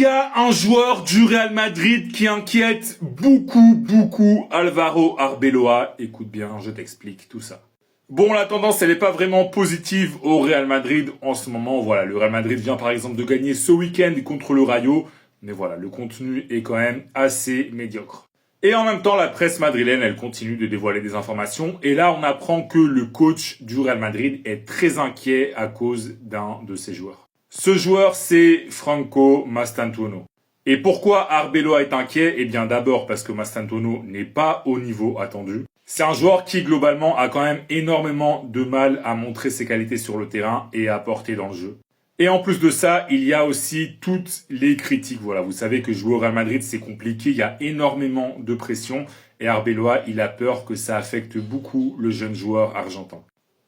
a un joueur du Real Madrid qui inquiète beaucoup Álvaro Arbeloa. Écoute bien, je t'explique tout ça. Bon, la tendance, elle n'est pas vraiment positive au Real Madrid en ce moment. Voilà, le Real Madrid vient par exemple de gagner ce week-end contre le Rayo. Mais voilà, le contenu est quand même assez médiocre. Et en même temps, la presse madrilène, elle continue de dévoiler des informations. Et là, on apprend que le coach du Real Madrid est très inquiet à cause d'un de ses joueurs. Ce joueur, c'est Franco Mastantuono. Et pourquoi Arbeloa est inquiet? Eh bien, d'abord parce que Mastantuono n'est pas au niveau attendu. C'est un joueur qui, globalement, a quand même énormément de mal à montrer ses qualités sur le terrain et à apporter dans le jeu. Et en plus de ça, il y a aussi toutes les critiques. Voilà, vous savez que jouer au Real Madrid, c'est compliqué. Il y a énormément de pression. Et Arbeloa, il a peur que ça affecte beaucoup le jeune joueur argentin.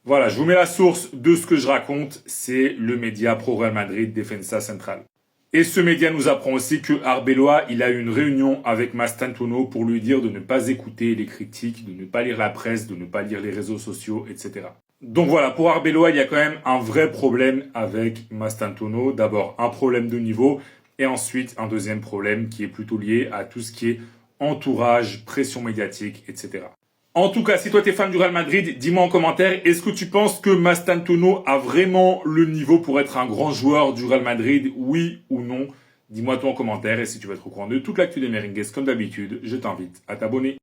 Voilà, je vous mets la source de ce que je raconte. C'est le média Pro Real Madrid Defensa Central. Et ce média nous apprend aussi que Arbeloa, il a eu une réunion avec Mastantuono pour lui dire de ne pas écouter les critiques, de ne pas lire la presse, de ne pas lire les réseaux sociaux, etc. Donc voilà, pour Arbeloa, il y a quand même un vrai problème avec Mastantuono. D'abord, un problème de niveau et ensuite un deuxième problème qui est plutôt lié à tout ce qui est entourage, pression médiatique, etc. En tout cas, si toi t'es fan du Real Madrid, dis-moi en commentaire, est-ce que tu penses que Mastantuono a vraiment le niveau pour être un grand joueur du Real Madrid, oui ou non? Dis-moi toi en commentaire et si tu veux être au courant de toute l'actu des Merengues, comme d'habitude, je t'invite à t'abonner.